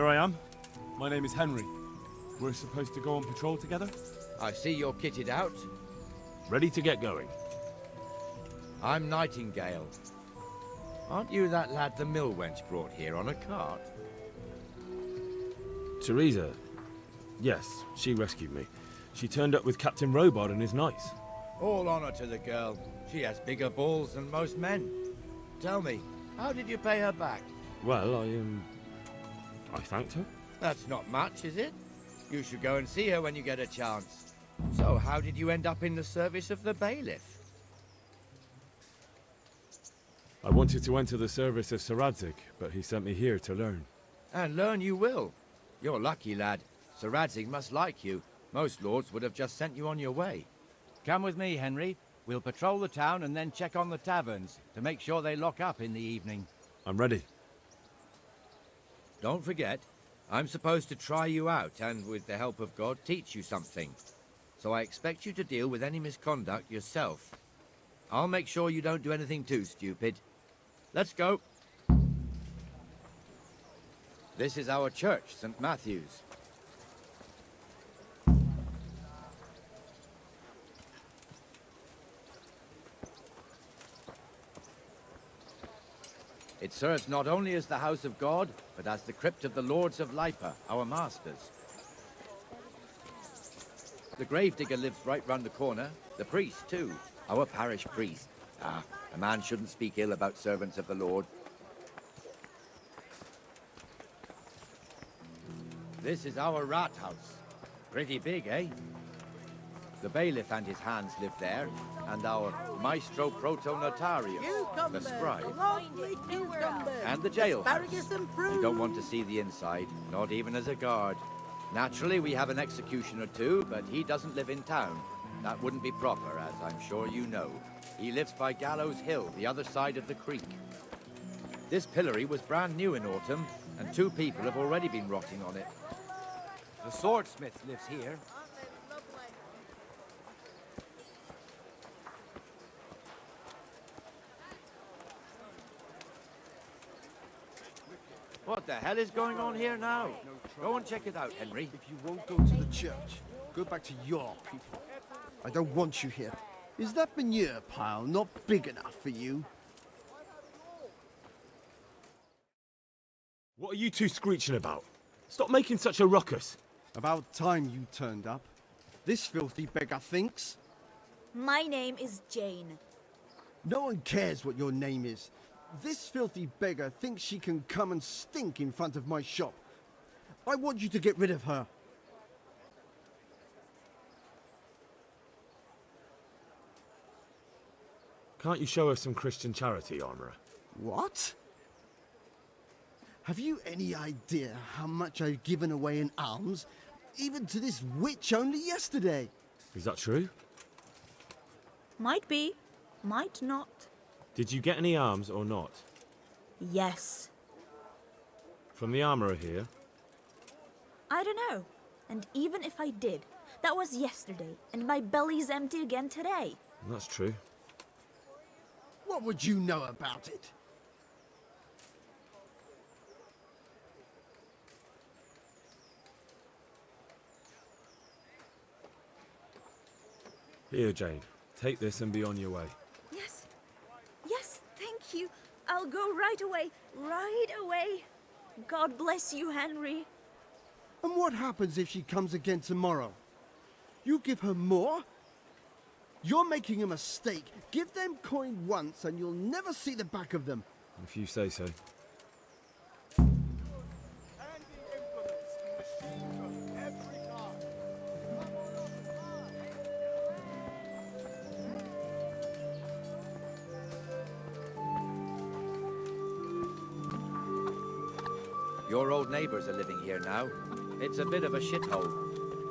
Here I am. My name is Henry. We're supposed to go on patrol together? I see you're kitted out. Ready to get going. I'm Nightingale. Aren't you that lad the mill wench brought here on a cart? Teresa. Yes, she rescued me. She turned up with Captain Robard and his knights. All honor to the girl. She has bigger balls than most men. Tell me, how did you pay her back? Well, I thanked her. That's not much, is it? You should go and see her when you get a chance. So, how did you end up in the service of the bailiff? I wanted to enter the service of Sir Radzig, but he sent me here to learn. And learn you will. You're lucky, lad. Sir Radzig must like you. Most lords would have just sent you on your way. Come with me, Henry. We'll patrol the town and then check on the taverns to make sure they lock up in the evening. I'm ready. Don't forget, I'm supposed to try you out and, with the help of God, teach you something. So I expect you to deal with any misconduct yourself. I'll make sure you don't do anything too stupid. Let's go. This is our church, St. Matthew's. It serves not only as the house of God, but as the crypt of the lords of Lipa, our masters. The gravedigger lives right round the corner. The priest, too. Our parish priest. Ah, a man shouldn't speak ill about servants of the Lord. This is our rat house. Pretty big, eh? The bailiff and his hands live there, and our maestro proto-notarius, the scribe, and the jailhouse. You don't want to see the inside, not even as a guard. Naturally, we have an executioner too, but he doesn't live in town. That wouldn't be proper, as I'm sure you know. He lives by Gallows Hill, the other side of the creek. This pillory was brand new in autumn, and 2 people have already been rotting on it. The swordsmith lives here. What the hell is going on here now? Go and check it out, Henry. If you won't go to the church, go back to your people. I don't want you here. Is that manure pile not big enough for you? What are you two screeching about? Stop making such a ruckus. About time you turned up. This filthy beggar thinks. My name is Jane. No one cares what your name is. This filthy beggar thinks she can come and stink in front of my shop. I want you to get rid of her. Can't you show us some Christian charity, Armourer? What? Have you any idea how much I've given away in alms, even to this witch only yesterday? Is that true? Might be, might not. Did you get any arms or not? Yes. From the Armourer here? I don't know. And even if I did, that was yesterday, and my belly's empty again today. That's true. What would you know about it? Here, Jane. Take this and be on your way. Yes. Yes, thank you. I'll go right away. Right away. God bless you, Henry. And what happens if she comes again tomorrow? You give her more? You're making a mistake. Give them coin once and you'll never see the back of them. If you say so. Your old neighbours are living here now. It's a bit of a shithole.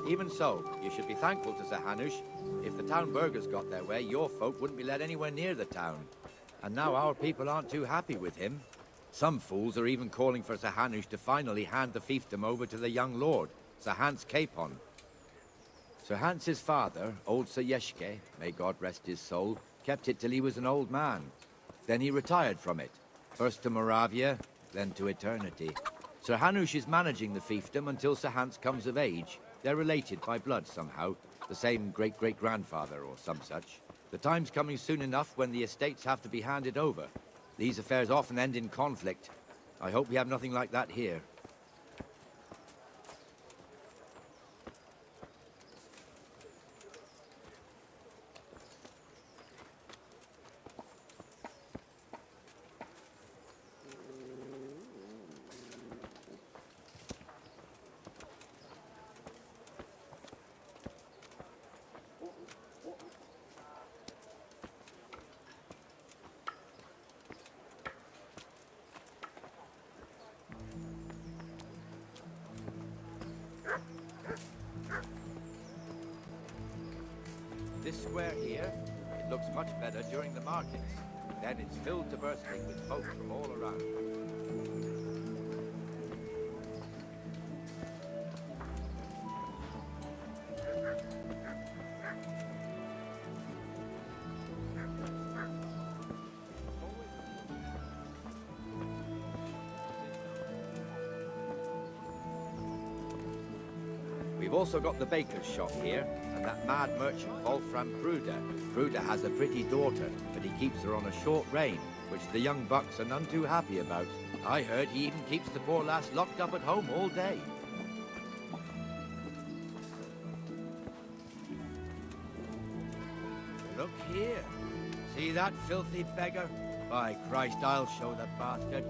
Even so, you should be thankful to Sir Hanush. If the town burghers got their way, your folk wouldn't be let anywhere near the town. And now our people aren't too happy with him. Some fools are even calling for Sir Hanush to finally hand the fiefdom over to the young lord, Sir Hans Capon. Sir Hans's father, old Sir Yeshke, may God rest his soul, kept it till he was an old man. Then he retired from it, first to Moravia, then to eternity. Sir Hanush is managing the fiefdom until Sir Hans comes of age. They're related by blood somehow, the same great-great-grandfather or some such. The time's coming soon enough when the estates have to be handed over. These affairs often end in conflict. I hope we have nothing like that here. This square here, it looks much better during the markets. Then it's filled to bursting with folk from all around. We've also got the baker's shop here, and that mad merchant Wolfram Kruder. Kruder has a pretty daughter, but he keeps her on a short rein, which the young bucks are none too happy about. I heard he even keeps the poor lass locked up at home all day. Look here. See that filthy beggar? By Christ, I'll show the bastard.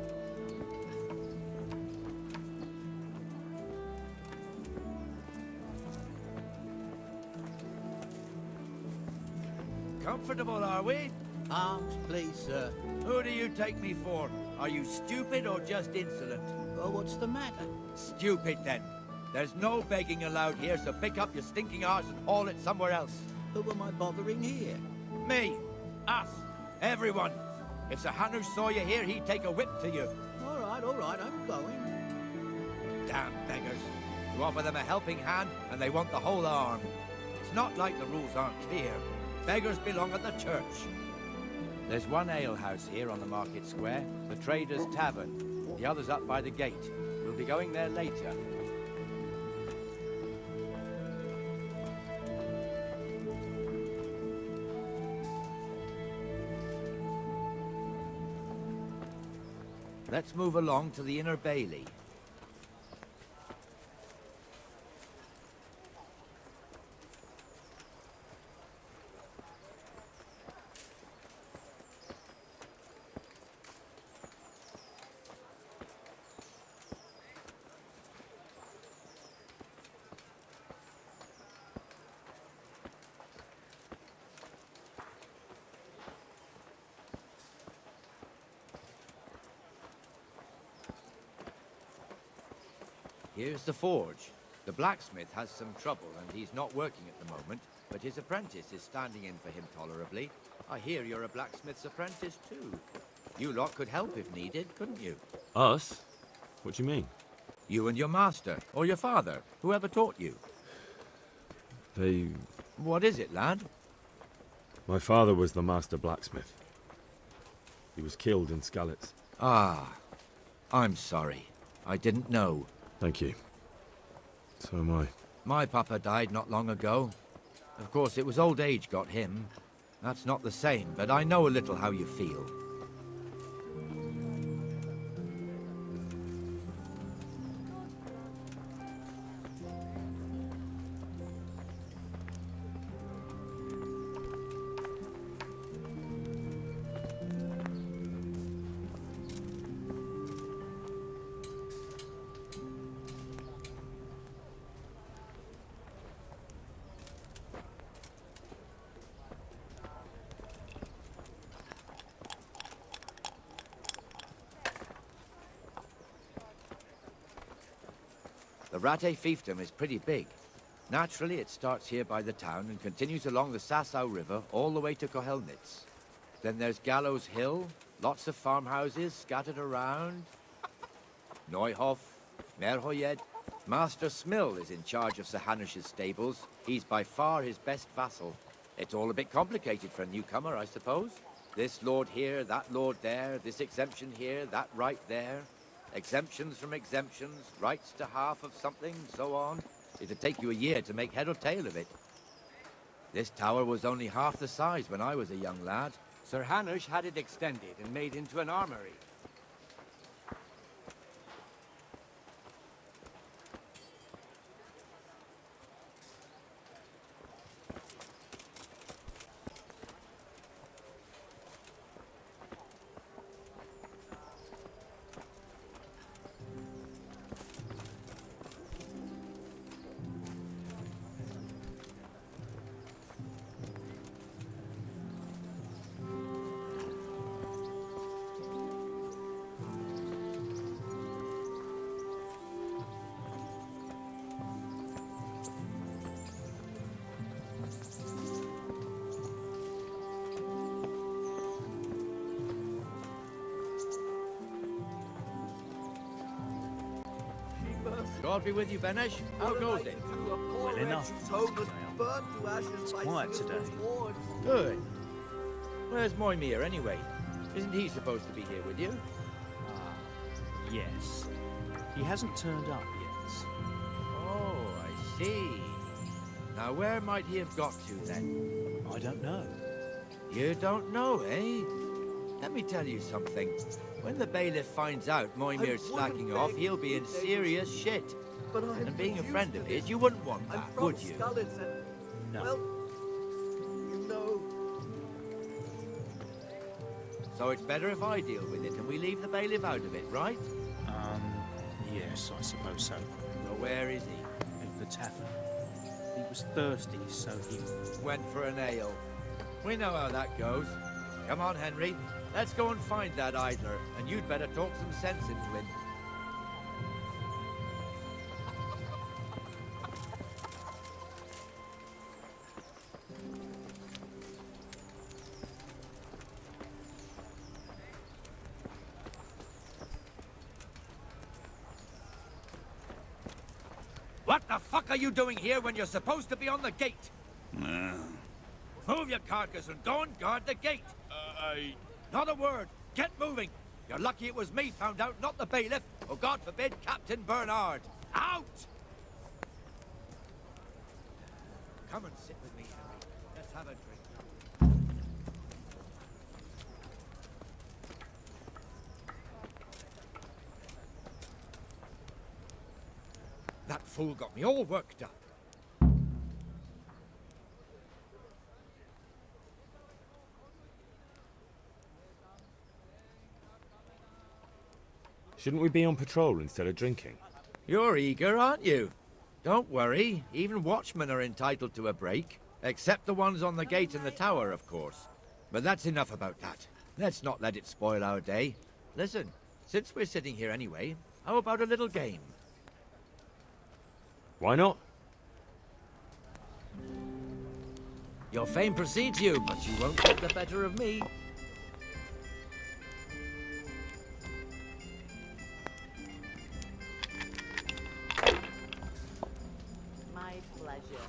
Comfortable, are we? Arms, please, sir. Who do you take me for? Are you stupid or just insolent? Oh, what's the matter? Stupid, then. There's no begging allowed here, so pick up your stinking arse and haul it somewhere else. Who am I bothering here? Me. Us. Everyone. If Sir Hanush saw you here, he'd take a whip to you. All right, I'm going. Damn beggars. You offer them a helping hand, and they want the whole arm. It's not like the rules aren't clear. Beggars belong at the church. There's one alehouse here on the market square, the Trader's Tavern. The other's up by the gate. We'll be going there later. Let's move along to the inner bailey. Here's the forge. The blacksmith has some trouble and he's not working at the moment, but his apprentice is standing in for him tolerably. I hear you're a blacksmith's apprentice too. You lot could help if needed, couldn't you? Us? What do you mean? You and your master, or your father, whoever taught you. They... What is it, lad? My father was the master blacksmith. He was killed in Skalitz. Ah, I'm sorry. I didn't know. Thank you. So am I. My papa died not long ago. Of course, it was old age got him. That's not the same, but I know a little how you feel. The Ratte fiefdom is pretty big. Naturally, it starts here by the town and continues along the Sasau River all the way to Kohelnitz. Then there's Gallows Hill, lots of farmhouses scattered around. Neuhof, Merhoyed. Master Smill is in charge of Sir Hanush's stables. He's by far his best vassal. It's all a bit complicated for a newcomer, I suppose. This lord here, that lord there, this exemption here, that right there. Exemptions from exemptions, rights to half of something, so on. It'd take you a year to make head or tail of it. This tower was only half the size when I was a young lad. Sir Hanush had it extended and made into an armory. God be with you, Benesh. How goes it? Well enough. It's quiet today. Good. Where's Moimir, anyway? Isn't he supposed to be here with you? Yes. He hasn't turned up yet. Oh, I see. Now, where might he have got to, then? I don't know. You don't know, eh? Let me tell you something. When the bailiff finds out Moimir's slacking off, he'll be in serious shit. And being a friend of his, you wouldn't want that, would you? No. Well, you know. So it's better if I deal with it and we leave the bailiff out of it, right? Yes, I suppose so. So where is he? In the tavern. He was thirsty, so he... Went for an ale. We know how that goes. Come on, Henry. Let's go and find that idler, and you'd better talk some sense into him. What the fuck are you doing here when you're supposed to be on the gate? Move your carcass and go and guard the gate. Not a word. Get moving. You're lucky it was me found out, not the bailiff, or God forbid, Captain Bernard. Out! Come and sit with me, Henry. Let's have a drink. That fool got me all worked up. Shouldn't we be on patrol instead of drinking? You're eager, aren't you? Don't worry, even watchmen are entitled to a break. Except the ones on the gate and the tower, of course. But that's enough about that. Let's not let it spoil our day. Listen, since we're sitting here anyway, how about a little game? Why not? Your fame precedes you, but you won't get the better of me. My pleasure.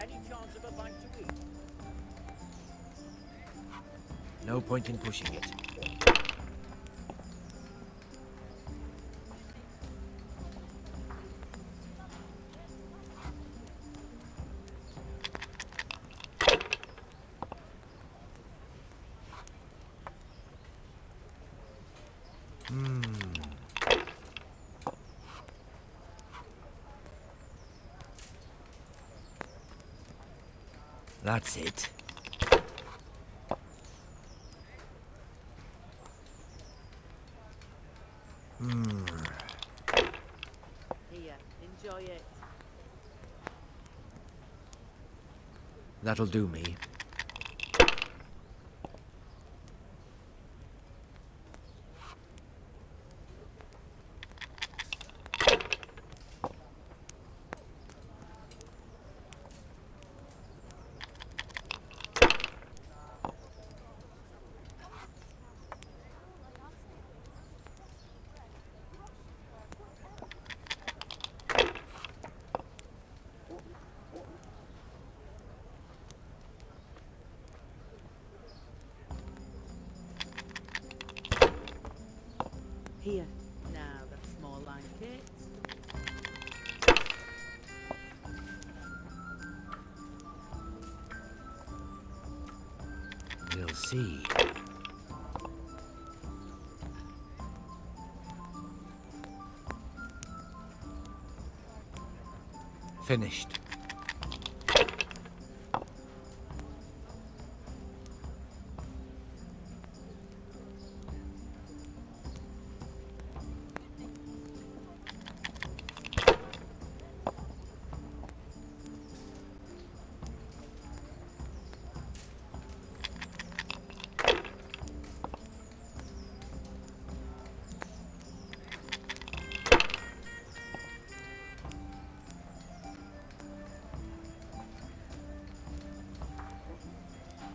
Any chance of a bite to eat? No point in pushing it. That's it. Here, enjoy it. That'll do me. see. Finished.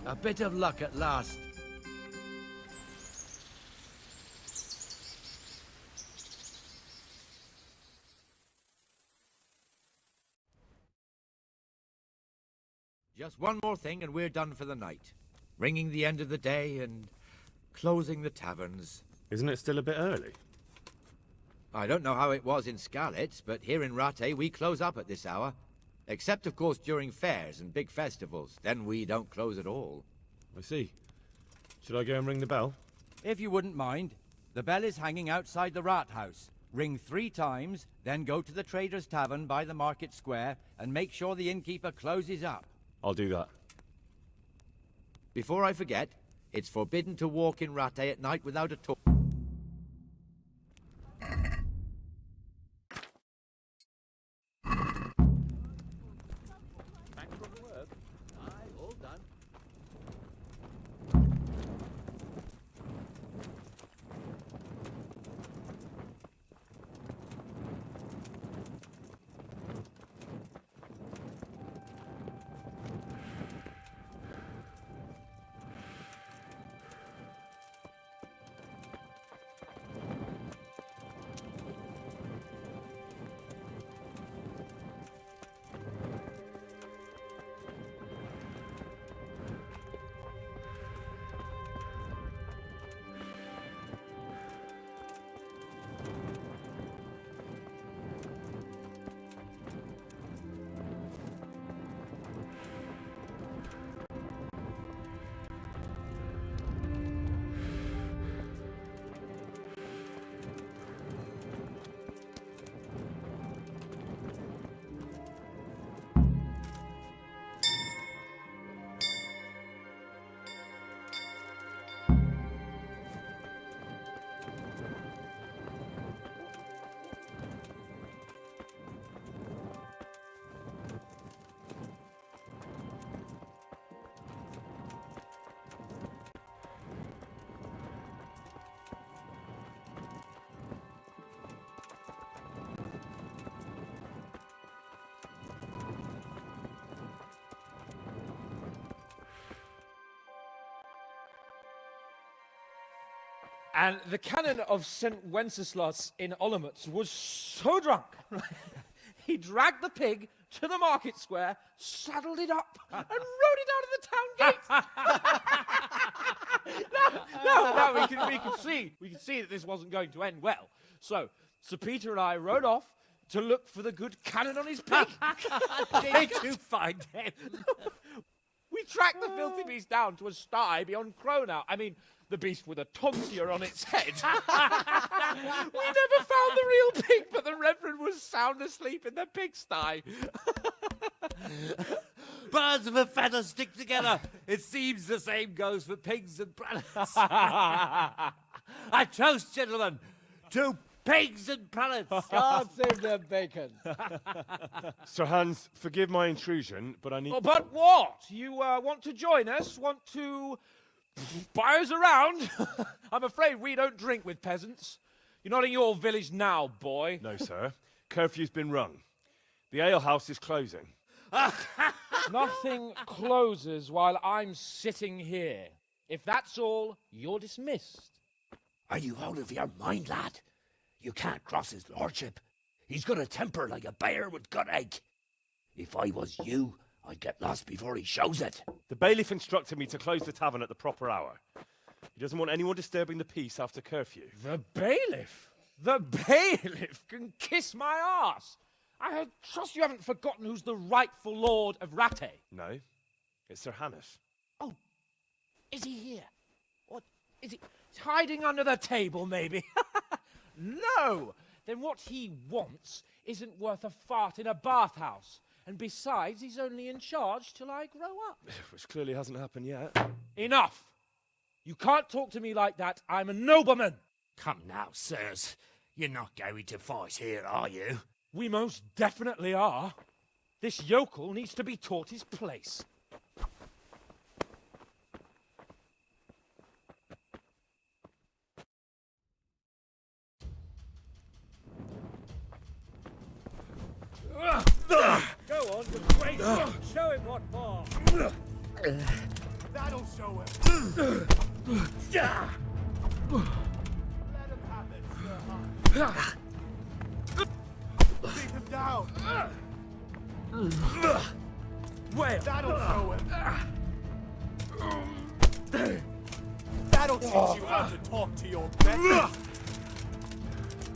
A bit of luck at last. Just one more thing and we're done for the night. Ringing the end of the day and closing the taverns. Isn't it still a bit early? I don't know how it was in Skalitz, but here in Rattay we close up at this hour. Except, of course, during fairs and big festivals. Then we don't close at all. I see. Should I go and ring the bell? If you wouldn't mind. The bell is hanging outside the rat house. Ring 3 times, then go to the Trader's Tavern by the market square and make sure the innkeeper closes up. I'll do that. Before I forget, it's forbidden to walk in Rattay at night without a torch. All done. And the canon of St. Wenceslas in Olomouc was so drunk, he dragged the pig to the market square, saddled it up, and rode it out of the town gate. No, we can see that this wasn't going to end well. So, Sir Peter and I rode off to look for the good canon on his pig. Did you find him? We tracked the filthy beast down to a sty beyond Cronau. I mean, the beast with a tonsure on its head. We never found the real pig, but the Reverend was sound asleep in the pigsty. Birds of a feather stick together. It seems the same goes for pigs and planets. I toast, gentlemen, to pigs and planets. God save the bacon. Sir Hans, forgive my intrusion, but I need... Oh, but what? You want to join us? Want to buy us around? I'm afraid we don't drink with peasants. You're not in your village now, boy. No, sir. Curfew's been rung. The alehouse is closing. Nothing closes while I'm sitting here. If that's all, you're dismissed. Are you out of your mind, lad? You can't cross his lordship. He's got a temper like a bear with gut ache. If I was you, I'd get lost before he shows it. The bailiff instructed me to close the tavern at the proper hour. He doesn't want anyone disturbing the peace after curfew. The bailiff? The bailiff can kiss my arse. I trust you haven't forgotten who's the rightful lord of Rattay. No, it's Sir Hannes. Is he here? What? Is he hiding under the table, maybe? No! Then what he wants isn't worth a fart in a bathhouse. And besides, he's only in charge till I grow up. Which clearly hasn't happened yet. Enough! You can't talk to me like that. I'm a nobleman. Come now, sirs. You're not going to fight here, are you? We most definitely are. This yokel needs to be taught his place. Go on, great. Show him what for. That'll show him. Let him have it, Sir Hunt. Beat him down. Well, That'll show him. That'll teach you how to talk to your betters.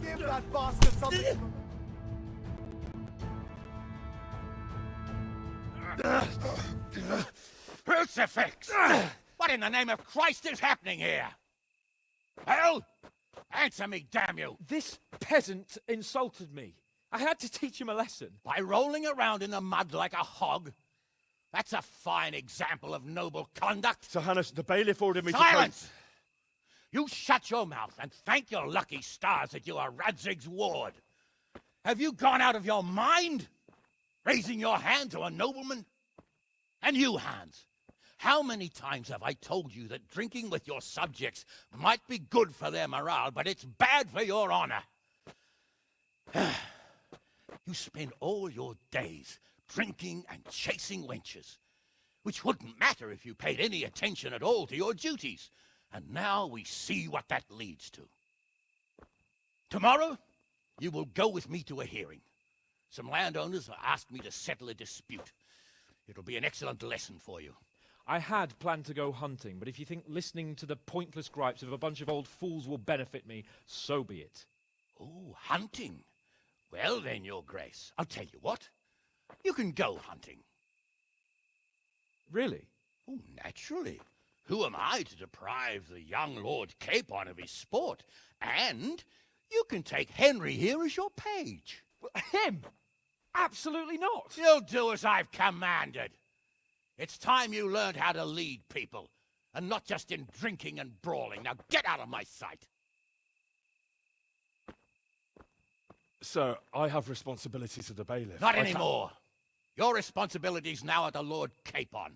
Give that bastard something. Crucifix! What in the name of Christ is happening here? Hell? Answer me, damn you! this peasant insulted me. I had to teach him a lesson. By rolling around in the mud like a hog? That's a fine example of noble conduct. Sir Hannes, the bailiff ordered me Silence! You shut your mouth and thank your lucky stars that you are Radzig's ward. Have you gone out of your mind? Raising your hand to a nobleman? And you, Hans, how many times have I told you that drinking with your subjects might be good for their morale, but it's bad for your honor? You spend all your days drinking and chasing wenches, which wouldn't matter if you paid any attention at all to your duties. And now we see what that leads to. Tomorrow, you will go with me to a hearing. Some landowners have asked me to settle a dispute. It'll be an excellent lesson for you. I had planned to go hunting, but if you think listening to the pointless gripes of a bunch of old fools will benefit me, so be it. Oh, hunting. Well then, Your Grace, I'll tell you what. You can go hunting. Really? Oh, naturally. Who am I to deprive the young Lord Capon of his sport? And you can take Henry here as your page. Him? Absolutely not. You'll do as I've commanded. It's time you learned how to lead people, and not just in drinking and brawling. Now get out of my sight. Sir, I have responsibilities of the bailiff. Not anymore. Your responsibilities now are the Lord Capon.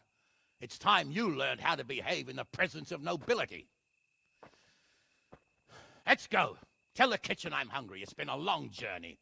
It's time you learned how to behave in the presence of nobility. Let's go. Tell the kitchen I'm hungry. It's been a long journey.